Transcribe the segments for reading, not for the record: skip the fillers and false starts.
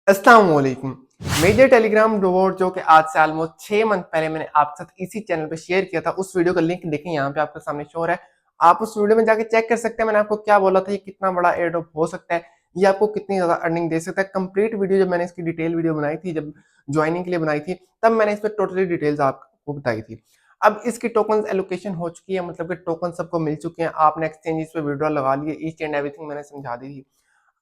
अस्सलाम वालेकुम। Major Telegram robot जो कि आज से ऑलमोस्ट 6 मंथ पहले मैंने आपके साथ इसी चैनल पे शेयर किया था, उस वीडियो का लिंक देखें यहाँ पे आपके सामने शो हो रहा है। आप उस वीडियो में जाके चेक कर सकते हैं मैंने आपको क्या बोला था, ये कितना बड़ा एयर ड्रॉप हो सकता है, ये आपको कितनी ज़्यादा अर्निंग दे सकता है। कंप्लीट वीडियो जब मैंने इसकी डिटेल वीडियो बनाई थी, जब जॉइनिंग के लिए बनाई थी, तब मैंने इस पे टोटली डिटेल्स आपको बताई थी। अब इसकी टोकन्स एलोकेशन हो चुकी है, मतलब कि टोकन सबको मिल चुके हैं, आपने एक्सचेंजेस पे विड्रॉ लगा लिए, ईच एंड एवरीथिंग मैंने समझा दी थी।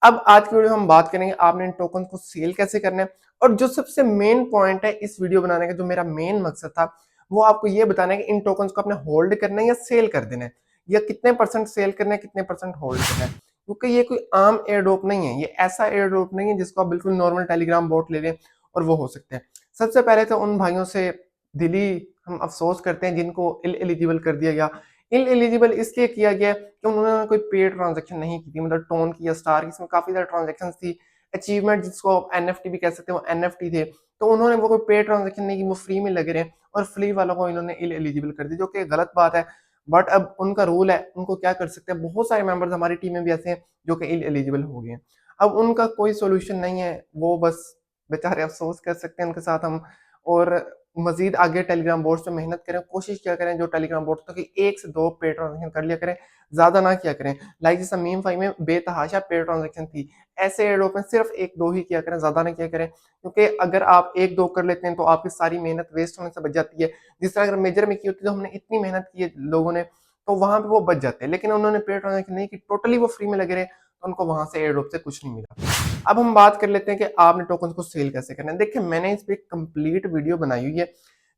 अब आज की वीडियो में हम बात करेंगे आपने इन टोकन को सेल कैसे करना है, और जो सबसे मेन पॉइंट है इस वीडियो बनाने का, जो मेरा मेन मकसद था, वो आपको ये बताना है कि इन टोकन्स को आपने होल्ड करना है या सेल कर देना है, या कितने परसेंट सेल करना है, कितने परसेंट होल्ड करना है। क्योंकि ये कोई आम एयर ड्रॉप नहीं है, ये ऐसा एयर ड्रॉप नहीं है जिसको आप बिल्कुल नॉर्मल टेलीग्राम बोट ले लें और वो हो सकते हैं। सबसे पहले तो उन भाइयों से दिली हम अफसोस करते हैं जिनको इल एलिजिबल कर दिया गया। इल एलिजिबल इसलिए किया गया कि उन्होंने कोई पेड ट्रांजैक्शन नहीं की थी, मतलब टोन की या स्टार की, इसमें काफी सारे ट्रांजैक्शन थी। अचीवमेंट जिसको आप एनएफटी भी कह सकते हो, एनएफटी थे, तो उन्होंने वो कोई पेड ट्रांजैक्शन नहीं की, वो फ्री में लगे रहे और फ्री वालों को इन्होंने इल एलिजिबल कर दी, जो कि गलत बात है। बट अब उनका रूल है, उनको क्या कर सकते हैं। बहुत सारे मेंबर्स हमारी टीम में भी ऐसे हैं जो कि इल एलिजिबल हो गए हैं। अब उनका कोई सोल्यूशन नहीं है, वो बस बेचारे अफसोस कर सकते हैं उनके साथ हम। और मजीद आगे टेलीग्राम बोर्ड्स पे मेहनत करें, कोशिश किया करें जो टेलीग्राम बोर्ड तो कि 1 से 2 पेड ट्रांजैक्शन कर लिया करें, ज़्यादा ना किया करें। लाइक जैसा मीम फाई में बेतहाशा पेड ट्रांजैक्शन थी, ऐसे एयरड्रॉप में सिर्फ 1-2 ही किया करें, ज़्यादा ना किया करें। क्योंकि अगर आप 1-2 कर लेते हैं तो आपकी सारी मेहनत वेस्ट होने से बच जाती है। जिस तरह अगर मेजर में की होती तो हमने इतनी मेहनत की है लोगों ने, तो वहाँ पे वो बच जाते हैं। लेकिन उन्होंने पेड ट्रांजैक्शन नहीं की, टोटली वो फ्री में लगे रहे, तो उनको वहाँ से एयरड्रॉप से कुछ नहीं मिला। अब हम बात कर लेते हैं कि आपने टोकन्स को सेल कैसे करना है। देखिए मैंने इस पे एक कंप्लीट वीडियो बनाई हुई है,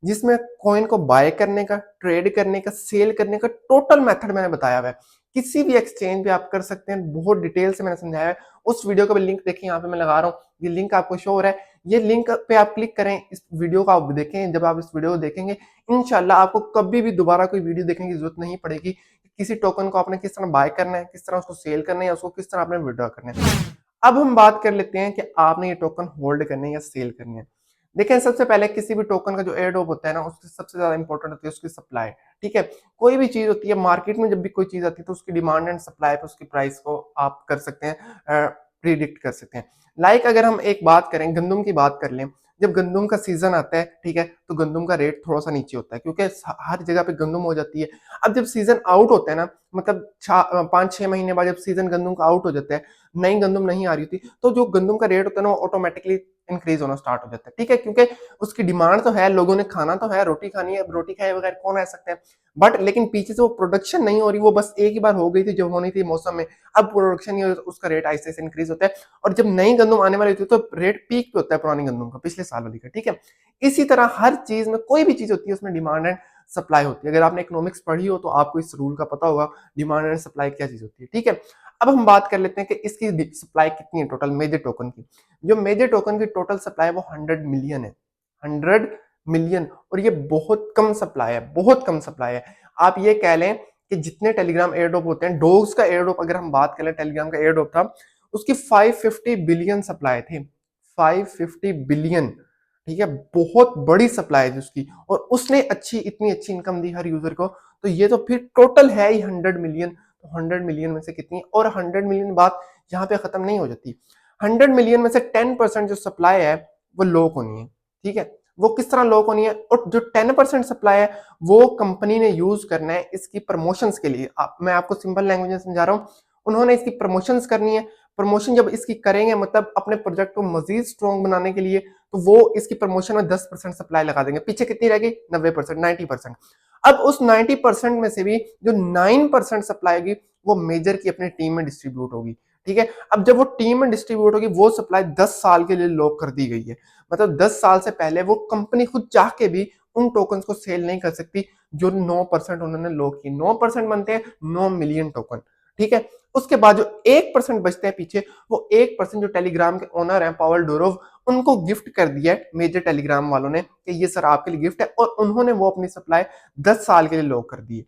जिसमें कॉइन को बाय करने का, ट्रेड करने का, सेल करने का टोटल मेथड मैंने बताया हुआ है। किसी भी एक्सचेंज पे आप कर सकते हैं, बहुत डिटेल से मैंने समझाया है। उस वीडियो का भी लिंक देखिए, यहाँ पे मैं लगा रहा हूँ, ये लिंक आपको शो हो रहा है। ये लिंक पे आप क्लिक करें, इस वीडियो को आप देखें। जब आप इस वीडियो को देखेंगे, इंशाल्लाह आपको कभी भी दोबारा कोई वीडियो देखने की जरूरत नहीं पड़ेगी। किसी टोकन को आपने किस तरह बाय करना है, किस तरह उसको सेल करना है, या उसको किस तरह आपने विड्रॉ करना है। अब हम बात कर लेते हैं कि आपने ये टोकन होल्ड करने हैं या सेल करने हैं। देखिए सबसे पहले किसी भी टोकन का जो एयर ड्रॉप होता है ना, उसकी सबसे ज्यादा इंपॉर्टेंट होती है उसकी सप्लाई। ठीक है, कोई भी चीज होती है मार्केट में, जब भी कोई चीज आती है तो उसकी डिमांड एंड सप्लाई पे उसकी प्राइस को आप कर सकते हैं, प्रिडिक्ट कर सकते हैं। लाइक अगर हम एक बात करें, गंदम की बात कर लें, जब गंदम का सीजन आता है, ठीक है, तो गंदम का रेट थोड़ा सा नीचे होता है क्योंकि हर जगह पे गंदम हो जाती है। अब जब सीजन आउट होता है ना, मतलब 5-6 महीने बाद जब सीजन गंदम का आउट हो जाता है, नई गंदम नहीं आ रही होती, तो जो गंदम का रेट होता है ना, वो ऑटोमेटिकली इंक्रीज होना स्टार्ट हो जाता है। ठीक है, क्योंकि उसकी डिमांड तो है, लोगों ने खाना तो है, रोटी खानी है, अब रोटी खाए बगैर कौन रह सकते हैं। बट लेकिन पीछे से वो प्रोडक्शन नहीं हो रही, वो बस एक ही बार हो गई थी जो होनी थी मौसम में। अब प्रोडक्शन नहीं हो रही, उसका रेट ऐसे ऐसे इंक्रीज होता है। और जब नई गंदम आने वाली होती है तो रेट पीक पे होता है पुरानी गंदम का, पिछले साल वाली का। ठीक है, इसी तरह हर चीज में, कोई भी चीज होती है उसमें डिमांड एंड सप्लाई होती है। अगर आपने इकोनॉमिक्स पढ़ी हो तो आपको इस रूल का पता होगा, डिमांड एंड सप्लाई क्या चीज होती है। ठीक है, अब हम बात कर लेते हैं कि इसकी सप्लाई कितनी है टोटल मेजर टोकन की। जो मेजर टोकन की टोटल सप्लाई है वो 100 मिलियन है, 100 मिलियन। और ये बहुत कम सप्लाई है, बहुत कम सप्लाई है। आप ये कह लें कि जितने टेलीग्राम एयरड्रॉप होते हैं, डोग्स का एयरड्रॉप अगर हम बात करें, टेलीग्राम का एयरड्रॉप था, उसकी 550 बिलियन सप्लाई थी, 550 बिलियन। ठीक है, बहुत बड़ी सप्लाई थी उसकी, और उसने इतनी अच्छी इनकम दी हर यूजर को। तो ये तो फिर टोटल है ही 100 मिलियन। तो 100 मिलियन में से कितनी, और 100 मिलियन बात यहाँ पे खत्म नहीं हो जाती। 100 मिलियन में से 10% जो सप्लाई है वो लॉक होनी है। ठीक है, वो किस तरह लॉक होनी है, और जो 10% सप्लाई है वो कंपनी ने यूज करना है इसकी प्रमोशंस के लिए। मैं आपको सिंपल लैंग्वेज में समझा रहा हूँ, उन्होंने इसकी प्रमोशंस करनी है। प्रमोशन जब इसकी करेंगे, मतलब अपने प्रोजेक्ट को मजीद स्ट्रॉन्ग बनाने के लिए, तो वो इसकी प्रमोशन में 10% सप्लाई लगा देंगे। पीछे कितनी रहेगी, 90%, 90%। अब उस 90% में से भी जो 9% सप्लाई होगी वो मेजर की अपनी टीम में डिस्ट्रीब्यूट होगी। ठीक है, अब जब वो टीम में डिस्ट्रीब्यूट होगी, वो सप्लाई 10 साल के लिए लॉक कर दी गई है। मतलब 10 साल से पहले वो कंपनी खुद चाह के भी उन टोकन्स को सेल नहीं कर सकती जो 9% उन्होंने लॉक की। 9% बनते हैं 9 मिलियन टोकन। ठीक है, उसके बाद जो 1% बचते हैं पीछे, वो 1% जो टेलीग्राम के ओनर हैं पावल डोरोव, उनको गिफ्ट कर दिया है मेजर टेलीग्राम वालों ने कि ये सर आपके लिए गिफ्ट है, और उन्होंने वो अपनी सप्लाई 10 साल के लिए लॉक कर दी है।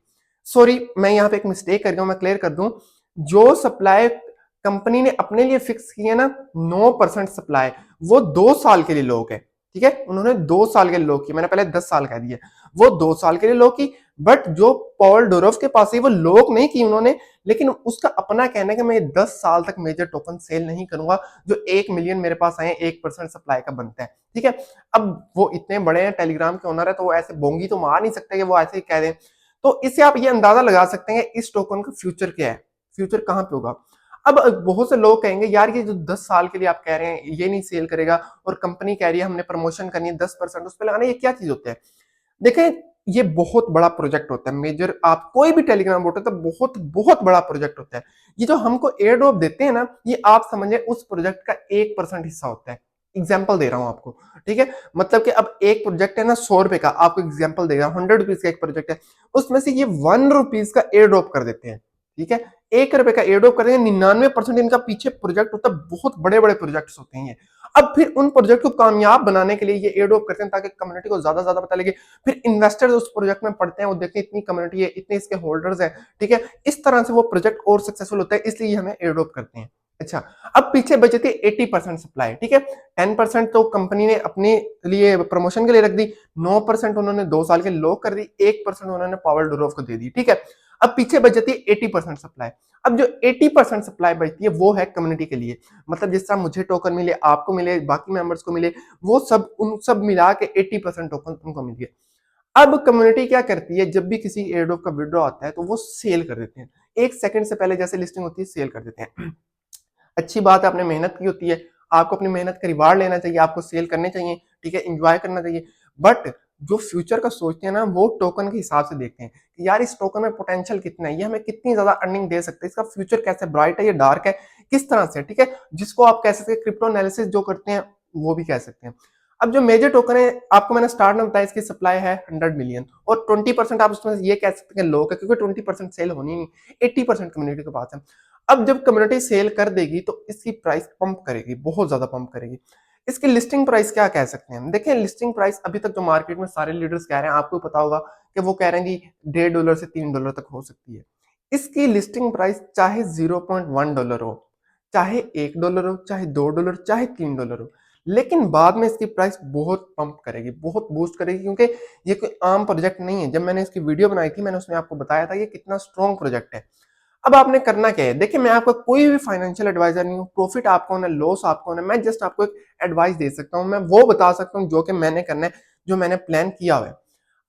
सॉरी, मैं यहाँ पे एक मिस्टेक कर गया हूं, मैं क्लियर कर दूं। जो सप्लाई कंपनी ने अपने लिए फिक्स की है ना, 9% सप्लाई, वो 2 साल के लिए लॉक है। ठीक है, उन्होंने 2 साल के लिए लॉक की, मैंने पहले 10 साल कह दिया, वो 2 साल के लिए लॉक की। बट जो पॉल डुरोव के पास है वो लोग नहीं की उन्होंने, लेकिन उसका अपना कहना है कि मैं 10 साल तक मेजर टोकन सेल नहीं करूंगा जो 1 मिलियन मेरे पास आए 1% सप्लाई का बनता है। ठीक है, अब वो इतने बड़े हैं, टेलीग्राम के ओनर है, तो वो ऐसे बोंगी तो मार नहीं सकते कि वो ऐसे ही कह दें। तो इससे आप ये अंदाजा लगा सकते हैं इस टोकन का फ्यूचर क्या है, फ्यूचर कहां पे होगा। अब बहुत से लोग कहेंगे यार ये जो 10 साल के लिए आप कह रहे हैं ये नहीं सेल करेगा, और कंपनी कह रही है हमने प्रमोशन करनी है 10% उस पर लगाना, ये क्या चीज होता है। देखें, ये बहुत बड़ा प्रोजेक्ट होता है मेजर, आप कोई भी टेलीग्राम बोट है तो बहुत बहुत बड़ा प्रोजेक्ट होता है। ये जो हमको एयर ड्रॉप देते हैं ना, ये आप समझे उस प्रोजेक्ट का 1% हिस्सा होता है। एग्जाम्पल दे रहा हूं आपको, ठीक है। मतलब कि अब एक प्रोजेक्ट है ना 100 रुपए का, आपको एग्जाम्पल दे रहा हूं, 100 रुपीज का एक प्रोजेक्ट है, उसमें से ये 1 रुपीज का एयर ड्रॉप कर देते हैं। ठीक है, 1 रुपए का एयर ड्रॉप कर देंगे, 99% इनका पीछे प्रोजेक्ट होता है, बहुत बड़े बड़े प्रोजेक्ट्स होते हैं ये। अब फिर उन प्रोजेक्ट को कामयाब बनाने के लिए ये एयर ड्रॉप करते हैं ताकि कम्युनिटी को ज्यादा ज्यादा पता लगे, फिर इन्वेस्टर्स उस प्रोजेक्ट में पढ़ते हैं, वो देखते हैं इतनी कम्युनिटी है, इतने इसके होल्डर्स हैं। ठीक है, इस तरह से वो प्रोजेक्ट और सक्सेसफुल होता है, इसलिए हमें एयर ड्रॉप करते हैं। अच्छा, अब पीछे बची थी 80% सप्लाई। ठीक है, 10% तो कंपनी ने अपने लिए प्रमोशन के लिए रख दी, 9% उन्होंने 2 साल के लॉक कर दी, 1% उन्होंने पावर डुरोव को दे दी। ठीक है, अब पीछे बच जाती है 80% सप्लाई। अब जो 80% सप्लाई बचती है वो है कम्युनिटी के लिए, मतलब जिस तरह मुझे टोकन मिले, आपको मिले, बाकी मेंबर्स को मिले, वो सब उन सब मिला के 80% टोकन उनको मिल गए। अब कम्युनिटी क्या करती है, जब भी किसी एयरड्रॉप का विड्रॉ आता है तो वो सेल कर देते हैं, 1 सेकंड से पहले जैसे लिस्टिंग होती है सेल कर देते हैं। अच्छी बात है, आपने मेहनत की होती है, आपको अपनी मेहनत का रिवार्ड लेना चाहिए, आपको सेल करने चाहिए, ठीक है, एंजॉय करना चाहिए। बट जो फ्यूचर का सोचते हैं ना, वो टोकन के हिसाब से देखते हैं कि यार इस टोकन में पोटेंशियल कितना है, ये हमें कितनी ज्यादा अर्निंग दे सकते हैं, इसका फ्यूचर कैसे ब्राइट है, ये डार्क है, किस तरह से। ठीक है, जिसको आप कह सकते हैं क्रिप्टो एनालिसिस जो करते हैं वो भी कह सकते हैं। अब जो मेजर टोकन है, आपको मैंने स्टार्ट में बताया इसकी सप्लाई है 100 मिलियन, और 20% आप उसमें ये कह सकते हैं लोग है, क्योंकि 20% सेल होनी नहीं, 80% कम्युनिटी के पास है। अब जब कम्युनिटी सेल कर देगी तो इसकी प्राइस पंप करेगी, बहुत ज्यादा पंप करेगी। इसकी लिस्टिंग प्राइस क्या कह सकते हैं, देखिए लिस्टिंग प्राइस अभी तक जो मार्केट में सारे लीडर्स कह रहे हैं, आपको पता होगा कि वो कह रहे हैं कि $1.5 से $3 तक हो सकती है। इसकी लिस्टिंग प्राइस चाहे $0.1 हो, चाहे $1 हो, चाहे $2, चाहे $3 हो, लेकिन बाद में इसकी प्राइस बहुत पंप करेगी, बहुत बूस्ट करेगी, क्योंकि ये कोई आम प्रोजेक्ट नहीं है। जब मैंने इसकी वीडियो बनाई थी, मैंने उसमें आपको बताया था ये कितना स्ट्रॉन्ग प्रोजेक्ट है। अब आपने करना क्या है, देखिए मैं आपका कोई भी फाइनेंशियल एडवाइजर नहीं हूँ, प्रॉफिट आपको होना लॉस आपको होना, मैं जस्ट आपको एक एडवाइस दे सकता हूँ, मैं वो बता सकता हूँ जो कि मैंने करना है, जो मैंने प्लान किया हुआ है।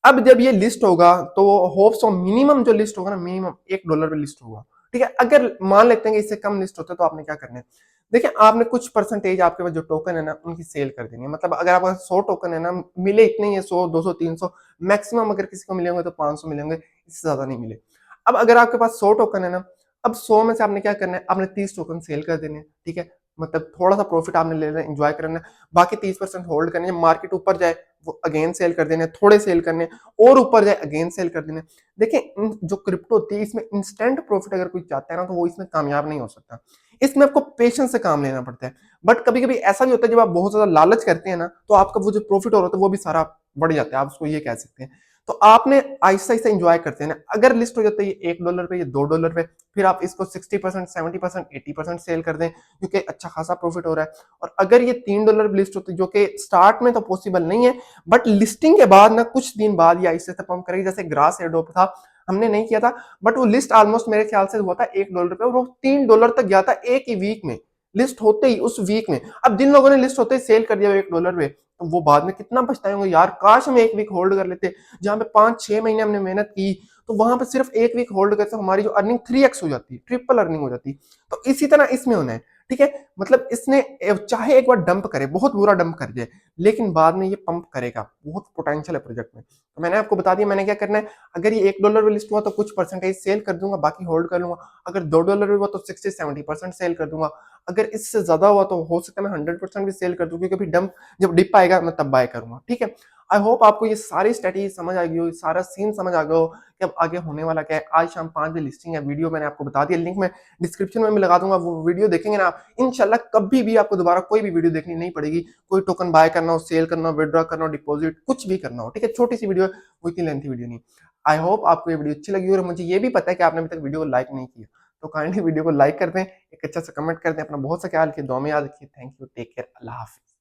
अब जब ये लिस्ट होगा तो होप सो मिनिमम जो लिस्ट होगा ना, मिनिमम $1 पे लिस्ट होगा। ठीक है, अगर मान लेते हैं कि इससे कम लिस्ट होता है तो आपने क्या करना है, देखिए आपने कुछ परसेंटेज आपके पास जो टोकन है ना उनकी सेल कर देनी है। मतलब अगर आपके पास 100 टोकन है ना, मिले इतने ही है, 100 200 300 मैक्सिमम, अगर किसी को मिलेंगे तो 500 मिलेंगे, इससे ज्यादा नहीं मिले। अब अगर आपके पास 100 टोकन है ना, अब 100 में से आपने क्या करना है, आपने 30 टोकन सेल कर देने हैं। ठीक है, मतलब थोड़ा सा प्रॉफिट आपने ले लेना है, एंजॉय करना है, बाकी 30% होल्ड करने हैं। मार्केट ऊपर जाए वो अगेन सेल कर देने, थोड़े सेल करने, और ऊपर जाए अगेन सेल कर देने। देखिए जो क्रिप्टो होती है इसमें इंस्टेंट प्रॉफिट अगर कोई चाहता है ना, तो वो इसमें कामयाब नहीं हो सकता, इसमें आपको पेशेंस से काम लेना पड़ता है। बट कभी कभी ऐसा भी होता है जब आप बहुत ज्यादा लालच करते हैं ना, तो आपका वो जो प्रॉफिट हो रहा है वो भी सारा बढ़ जाता है, आप उसको ये कह सकते हैं। तो आपने आहिस्ता आहिस्ता इंजॉय करते हैं ना, अगर लिस्ट हो जाता है ये $1 पे, ये $2 पे, फिर आप इसको 60%, 70%, 80% सेल कर दें, क्योंकि अच्छा खासा प्रॉफिट हो रहा है। और अगर ये $3 पे लिस्ट होती है, जो कि स्टार्ट में तो पॉसिबल नहीं है, बट लिस्टिंग के बाद ना कुछ दिन बाद ये आहिस्ता आहिस्ता पंप करेगी, जैसे ग्रास एयरड्रॉप था, हमने नहीं किया था, बट वो लिस्ट ऑलमोस्ट मेरे ख्याल से हुआ था $1 पे, और वो $3 तक गया था एक ही वीक में, लिस्ट होते ही उस वीक में। अब जिन लोगों ने लिस्ट होते ही सेल कर दिया $1 पे, तो वो बाद में कितना पछताए होंगे, यार काश हम एक वीक होल्ड कर लेते, जहां पे 5-6 महीने हमने मेहनत की, तो वहां पे सिर्फ एक वीक होल्ड करते हमारी जो अर्निंग 3x हो जाती, ट्रिपल अर्निंग हो जाती। तो इसी तरह इसमें होना है। ठीक है, मतलब इसने चाहे एक बार डंप करे, बहुत बुरा डंप कर जाए, लेकिन बाद में ये पंप करेगा, बहुत पोटेंशियल है प्रोजेक्ट में। तो मैंने आपको बता दिया मैंने क्या करना है, अगर ये $1 पे लिस्ट हुआ तो कुछ परसेंटेज सेल कर दूंगा, बाकी होल्ड कर लूंगा। अगर $2 पे हुआ तो 60-70% सेल कर दूंगा। अगर इससे ज्यादा हुआ तो हो सकता है मैं 100% भी सेल कर दूं, क्योंकि अभी डंप जब डिप आएगा मैं तब बाय करूंगा। ठीक है, आई होप आपको ये सारी स्ट्रेटेजी समझ आ गई हो, सारा सीन समझ आ गया हो कि अब आगे होने वाला क्या है। आज शाम 5 बजे लिस्टिंग है, वीडियो मैंने आपको बता दिया, लिंक मैं डिस्क्रिप्शन में भी लगा दूंगा, वो वीडियो देखेंगे ना आप, इंशाल्लाह कभी भी आपको दोबारा कोई भी वीडियो देखनी नहीं पड़ेगी। कोई टोकन बाय करना हो, सेल करना हो, विड्रॉ करना हो, डिपॉजिट कुछ भी करना हो, ठीक है, छोटी सी वीडियो, वो इतनी लेंथी वीडियो नहीं। आई होप आपको ये वीडियो अच्छी लगी, और मुझे ये भी पता है कि आपने अभी तक वीडियो को लाइक नहीं किया, तो काइंडली वीडियो को लाइक कर दें, एक अच्छा सा कमेंट कर दें, अपना बहुत सा ख्याल रखिए, दुआ में याद रखिए। थैंक यू, टेक केयर, अल्लाह हाफिज।